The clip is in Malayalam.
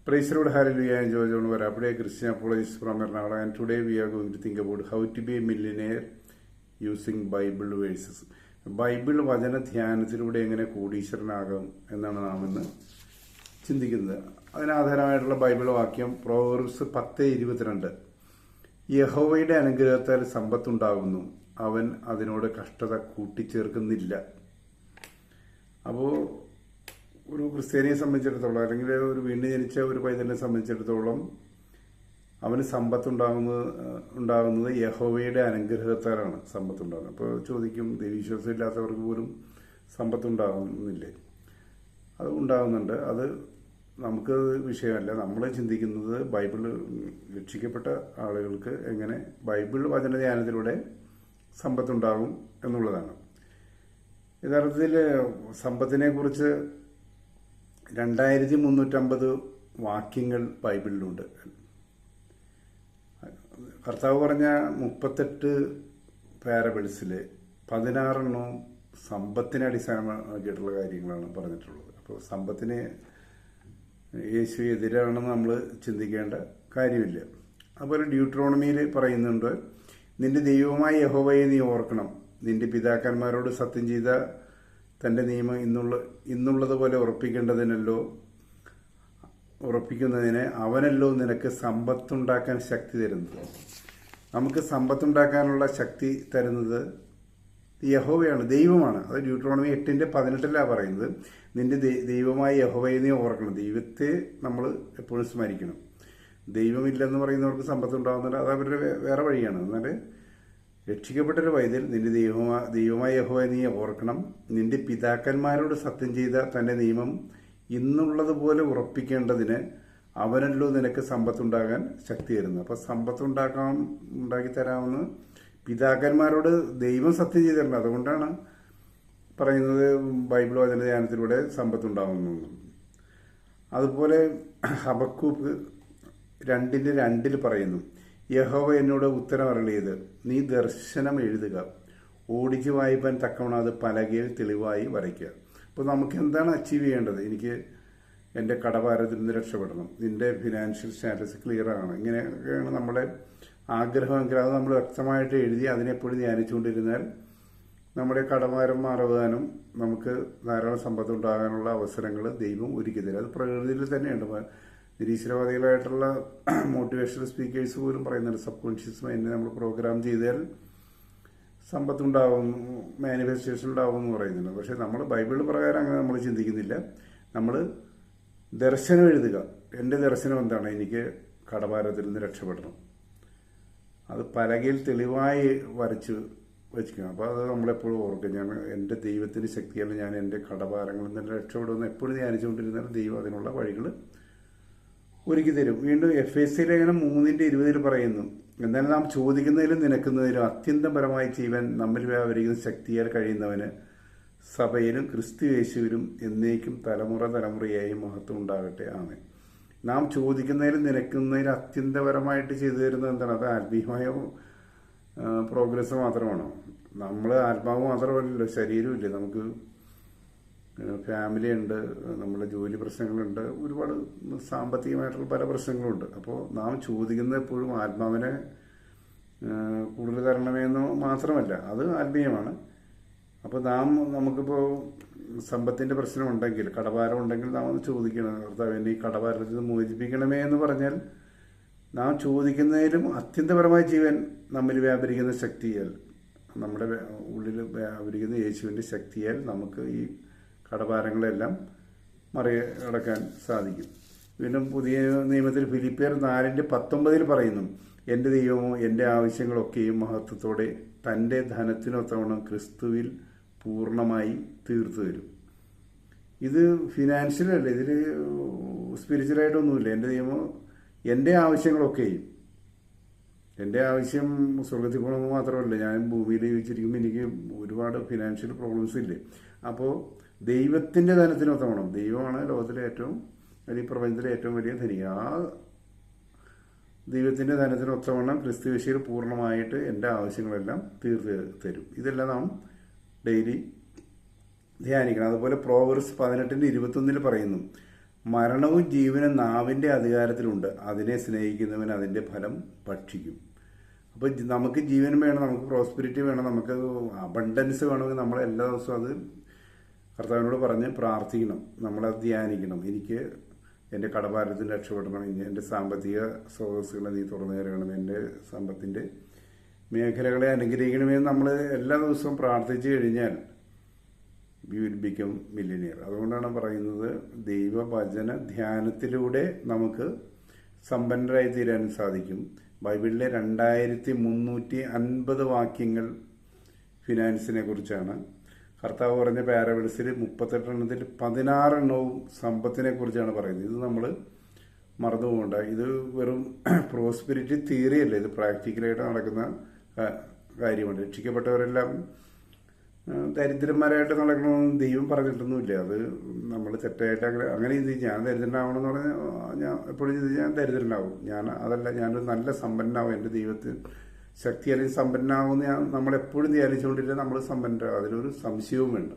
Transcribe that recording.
Praise the Lord, hallelujah, and George Onwara, Christian apologies from Ernakulam, and today we are going to think about how to be a millionaire using Bible verses. Bible വചന ധ്യാനത്തിലൂടെ എങ്ങനെ കോടീശ്വരനാകാം എന്നാണ് നാം ഇന്ന് ചിന്തിക്കുന്നത്. അതിനാധാരമായിട്ടുള്ള ബൈബിൾ വാക്യം പ്രോവർബ്സ് 10:22. യഹോവയുടെ അനുഗ്രഹത്താൽ സമ്പത്തുണ്ടാകുന്നു, അവൻ അതിനോട് കഷ്ടത കൂട്ടിച്ചേർക്കുന്നില്ല. അപ്പോൾ ഒരു ക്രിസ്ത്യാനിയെ സംബന്ധിച്ചിടത്തോളം, അല്ലെങ്കിൽ ഒരു വീണ്ടും ജനിച്ച ഒരു പൈതലിനെ സംബന്ധിച്ചിടത്തോളം, അവന് ഉണ്ടാകുന്നത് യഹോവയുടെ അനുഗ്രഹത്താലാണ് സമ്പത്തുണ്ടാകുന്നത്. അപ്പോൾ ചോദിക്കും, ദൈവവിശ്വാസം ഇല്ലാത്തവർക്ക് പോലും സമ്പത്തുണ്ടാകുന്നില്ലേ? അത് ഉണ്ടാകുന്നുണ്ട്. അത് നമുക്ക് വിഷയമല്ല. നമ്മൾ ചിന്തിക്കുന്നത് ബൈബിൾ രക്ഷിക്കപ്പെട്ട ആളുകൾക്ക് എങ്ങനെ ബൈബിൾ വചന ധ്യാനത്തിലൂടെ സമ്പത്തുണ്ടാകും എന്നുള്ളതാണ്. യഥാർത്ഥത്തിൽ സമ്പത്തിനെ കുറിച്ച് 2350 വാക്യങ്ങൾ ബൈബിളിലുണ്ട്. കർത്താവ് പറഞ്ഞ 38 പാരബിൾസിൽ 16 സമ്പത്തിനെ അടിസ്ഥാനമാക്കിയിട്ടുള്ള കാര്യങ്ങളാണ് പറഞ്ഞിട്ടുള്ളത്. അപ്പോൾ സമ്പത്തിന് യേശു എതിരാണെന്ന് നമ്മൾ ചിന്തിക്കേണ്ട കാര്യമില്ല. അതുപോലെ ഡ്യൂട്രോണമിയിൽ പറയുന്നുണ്ട്, നിന്റെ ദൈവമായ യഹോവയെ നീ ഓർക്കണം, നിന്റെ പിതാക്കന്മാരോട് സത്യം ചെയ്ത തൻ്റെ നിയമം ഇന്നുള്ളതുപോലെ ഉറപ്പിക്കുന്നതിന് അവനല്ലോ നിനക്ക് സമ്പത്തുണ്ടാക്കാൻ ശക്തി തരുന്നത്. നമുക്ക് സമ്പത്തുണ്ടാക്കാനുള്ള ശക്തി തരുന്നത് യഹോവയാണ്, ദൈവമാണ്. അത് ഡ്യൂട്രോണമി 8:18 പറയുന്നത്. നിന്റെ ദൈവമായ യഹോവയെ നീ ഓർക്കണം. ദൈവത്തെ നമ്മൾ എപ്പോഴും സ്മരിക്കണം. ദൈവമില്ലെന്ന് പറയുന്നവർക്ക് സമ്പത്തുണ്ടാകുന്നില്ല, അത് അവരുടെ വേറെ വഴിയാണ്. എന്നാൽ രക്ഷിക്കപ്പെട്ടൊരു പൈതൽ നിന്റെ ദൈവമായ യഹോവയെ നീ ഓർക്കണം, നിന്റെ പിതാക്കന്മാരോട് സത്യം ചെയ്ത തൻ്റെ നിയമം ഇന്നുള്ളതുപോലെ ഉറപ്പിക്കേണ്ടതിന് അവനല്ലോ നിനക്ക് സമ്പത്തുണ്ടാകാൻ ശക്തി തരുന്നത്. അപ്പോൾ ഉണ്ടാക്കി തരാമെന്ന് പിതാക്കന്മാരോട് ദൈവം സത്യം ചെയ്തിട്ടുണ്ട്. അതുകൊണ്ടാണ് പറയുന്നത് ബൈബിൾ വചന ധ്യാനത്തിലൂടെ സമ്പത്തുണ്ടാകുന്നു. അതുപോലെ ഹബക്കൂക്ക് 2:2 പറയുന്നു, യഹോവ എന്നോട് ഉത്തരം അരുളിയത്, നീ ദർശനം എഴുതുക, ഓടിച്ചു വായിപ്പാൻ തക്കവണ്ണം അത് പലകയിൽ തെളിവായി വരയ്ക്കുക. അപ്പോൾ നമുക്ക് എന്താണ് അച്ചീവ് ചെയ്യേണ്ടത്? എനിക്ക് എൻ്റെ കടഭാരത്തിൽ നിന്ന് രക്ഷപ്പെടണം, നിന്റെ ഫിനാൻഷ്യൽ സ്റ്റാറ്റസ് ക്ലിയർ ആണ്, ഇങ്ങനെയൊക്കെയാണ് നമ്മുടെ ആഗ്രഹമെങ്കിൽ അത് നമ്മൾ വ്യക്തമായിട്ട് എഴുതി അതിനെപ്പോഴും ധ്യാനിച്ചുകൊണ്ടിരുന്നാൽ നമ്മുടെ കടഭാരം മാറുവാനും നമുക്ക് ധാരാളം സമ്പത്ത് ഉണ്ടാകാനുള്ള അവസരങ്ങൾ ദൈവം ഒരുക്കി തരും. അത് പ്രകൃതിയിൽ തന്നെയുണ്ട്. നിരീശ്വരവാദികളായിട്ടുള്ള മോട്ടിവേഷണൽ സ്പീക്കേഴ്സ് പോലും പറയുന്നുണ്ട്, സബ് കോൺഷ്യസ് മൈൻഡിനെ നമ്മൾ പ്രോഗ്രാം ചെയ്താൽ സമ്പത്തുണ്ടാവും, മാനിഫെസ്റ്റേഷൻ ഉണ്ടാവും എന്ന് പറയുന്നുണ്ട്. പക്ഷെ നമ്മൾ ബൈബിൾ പ്രകാരം അങ്ങനെ നമ്മൾ ചിന്തിക്കുന്നില്ല. നമ്മൾ ദർശനം എഴുതുക. എൻ്റെ ദർശനം എന്താണ്? എനിക്ക് കടഭാരത്തിൽ നിന്ന് രക്ഷപ്പെടണം, അത് പലകയിൽ തെളിവായി വരച്ച് വെച്ചിരിക്കണം. അപ്പോൾ അത് നമ്മളെപ്പോഴും ഓർക്കും, ഞാൻ എൻ്റെ ദൈവത്തിൻ്റെ ശക്തിയാണ്, ഞാൻ എൻ്റെ കടഭാരങ്ങളിൽ നിന്ന് രക്ഷപ്പെടുമെന്ന് എപ്പോഴും ധ്യാനിച്ചുകൊണ്ടിരുന്നാൽ ദൈവം അതിനുള്ള വഴികൾ ഒരുക്കി തരും. വീണ്ടും എഫേസ്യ ലേഖനം 3:20 പറയുന്നു, എന്നാൽ നാം ചോദിക്കുന്നതിലും നിനക്കുന്നതിലും അത്യന്തപരമായി ചെയ്യുവാൻ നമ്മിൽ വ്യാപരിക്കുന്ന ശക്തിയാൽ കഴിയുന്നവന് സഭയിലും ക്രിസ്തു യേശുവിലും എന്നേക്കും തലമുറയായി മഹത്വം ഉണ്ടാകട്ടെ. ആമേൻ. നാം ചോദിക്കുന്നതിലും നിനക്കുന്നതിലും അത്യന്തപരമായിട്ട് ചെയ്തു തരുന്നത് എന്താണ്? അത് ആത്മീയമായ പ്രോഗ്രസ് മാത്രമാണോ? നമ്മൾ ആത്മാവ് മാത്രമല്ലല്ലോ, ശരീരമില്ലേ, നമുക്ക് ഫാമിലി ഉണ്ട്, നമ്മുടെ ജോലി പ്രശ്നങ്ങളുണ്ട്, ഒരുപാട് സാമ്പത്തികമായിട്ടുള്ള പല പ്രശ്നങ്ങളുണ്ട്. അപ്പോൾ നാം ചോദിക്കുന്നത് എപ്പോഴും ആത്മാവിനെ കൂടുതൽ തരണമെന്ന് മാത്രമല്ല, അത് ആത്മീയമാണ്. അപ്പോൾ നമുക്കിപ്പോൾ സമ്പത്തിൻ്റെ പ്രശ്നമുണ്ടെങ്കിൽ, കടഭാരം ഉണ്ടെങ്കിൽ നാം ഒന്ന് ചോദിക്കണം, കർത്താവേ ഈ കടഭാരത്തിൽ നിന്ന് മോചിപ്പിക്കണമേ എന്ന് പറഞ്ഞാൽ നാം ചോദിക്കുന്നതിലും അത്യന്തപരമായി ജീവൻ നമ്മിൽ വ്യാപരിക്കുന്ന ശക്തിയാൽ, നമ്മുടെ ഉള്ളിൽ വ്യാപരിക്കുന്ന യേശുവിൻ്റെ ശക്തിയാൽ നമുക്ക് ഈ കടഭാരങ്ങളെല്ലാം മറികടക്കാൻ സാധിക്കും. വീണ്ടും പുതിയ നിയമത്തിൽ ഫിലിപ്പിയർ 4:19 പറയുന്നു, എൻ്റെ ദൈവമോ എൻ്റെ ആവശ്യങ്ങളൊക്കെയും മഹത്വത്തോടെ തൻ്റെ ധനത്തിനൊത്തവണ്ണം ക്രിസ്തുവിൽ പൂർണ്ണമായി തീർത്തു തരും. ഇത് ഫിനാൻഷ്യലല്ല, ഇതിൽ സ്പിരിച്വലായിട്ടൊന്നുമില്ല. എൻ്റെ ദൈവമോ എൻ്റെ ആവശ്യങ്ങളൊക്കെയും, എൻ്റെ ആവശ്യം സ്വർഗത്തിൽ പോകണമെന്ന് മാത്രമല്ല, ഞാൻ ഭൂമിയിൽ ജീവിച്ചിരിക്കുമ്പോൾ എനിക്ക് ഒരുപാട് ഫിനാൻഷ്യൽ പ്രോബ്ലംസ് ഇല്ലേ. അപ്പോൾ ദൈവത്തിൻ്റെ ധനത്തിനൊത്തവണ്ണം, ദൈവമാണ് ലോകത്തിലെ ഏറ്റവും വലിയ, പ്രപഞ്ചത്തിലെ ഏറ്റവും വലിയ ധനിക, ആ ദൈവത്തിൻ്റെ ധനത്തിനൊത്തവണ്ണം ക്രിസ്തു യേശുവിൽ പൂർണ്ണമായിട്ട് എൻ്റെ ആവശ്യങ്ങളെല്ലാം തീർത്ത് തരും. ഇതെല്ലാം നാം ഡെയിലി ധ്യാനിക്കണം. അതുപോലെ പ്രോവർബ്സ് 18:21 പറയുന്നു, മരണവും ജീവനും നാവിൻ്റെ അധികാരത്തിലുണ്ട്. അതിനെ സ്നേഹിക്കുന്നവൻ അതിൻ്റെ ഫലം ഭക്ഷിക്കും. അപ്പോൾ നമുക്ക് ജീവൻ വേണം, നമുക്ക് പ്രോസ്പെരിറ്റി വേണം, നമുക്ക് അബണ്ടൻസ് വേണമെങ്കിൽ നമ്മൾ എല്ലാ ദിവസവും അത് കർത്താവിനോട് പറഞ്ഞ് പ്രാർത്ഥിക്കണം, നമ്മളത് ധ്യാനിക്കണം. എനിക്ക് എൻ്റെ കടഭാരത്തിൽ രക്ഷപ്പെടണം, എൻ്റെ സാമ്പത്തിക സ്രോതസ്സുകളെ നീ തുറന്നു തരണം, എൻ്റെ സമ്പത്തിൻ്റെ മേഖലകളെ അനുഗ്രഹിക്കണമെന്ന് നമ്മൾ എല്ലാ ദിവസവും പ്രാർത്ഥിച്ചു കഴിഞ്ഞാൽ യു വിൽ ബിക്കം മില്യനിയർ. അതുകൊണ്ടാണ് പറയുന്നത്, ദൈവവചന ധ്യാനത്തിലൂടെ നമുക്ക് സമ്പന്നരായി തീരാൻ സാധിക്കും. ബൈബിളിലെ 2350 വാക്യങ്ങൾ ഫിനാൻസിനെ കുറിച്ചാണ്. കർത്താവ് പറഞ്ഞ പാരബിൾസിൽ 38 എണ്ണത്തിൽ 16 എണ്ണവും സമ്പത്തിനെ കുറിച്ചാണ് പറയുന്നത്. ഇത് നമ്മൾ മറന്നുപോകണ്ട. ഇത് വെറും പ്രോസ്പെരിറ്റി തിയറിയല്ല, ഇത് പ്രാക്ടിക്കലായിട്ട് നടക്കുന്ന കാര്യമാണ്. രക്ഷിക്കപ്പെട്ടവരെല്ലാം ദരിദ്രന്മാരായിട്ട് നടക്കണമെന്ന് ദൈവം പറഞ്ഞിട്ടൊന്നുമില്ല. അത് നമ്മൾ തെറ്റായിട്ട് അങ്ങനെ ചിന്തിച്ച് ഞാൻ ദരിദ്രനാവണമെന്ന് പറഞ്ഞാൽ ഞാൻ എപ്പോഴും ചിന്തിച്ച് ഞാൻ ദരിദ്രനാവും. അതല്ല, ഞാനൊരു നല്ല സമ്പന്നനാവും, എൻ്റെ ദൈവത്തിൽ ശക്തി അല്ലെങ്കിൽ സമ്പന്നനാവുമെന്ന് നമ്മളെപ്പോഴും ധ്യാനിച്ചുകൊണ്ടില്ല, നമ്മൾ സമ്പന്നരാകും. അതിലൊരു സംശയവും വേണ്ട.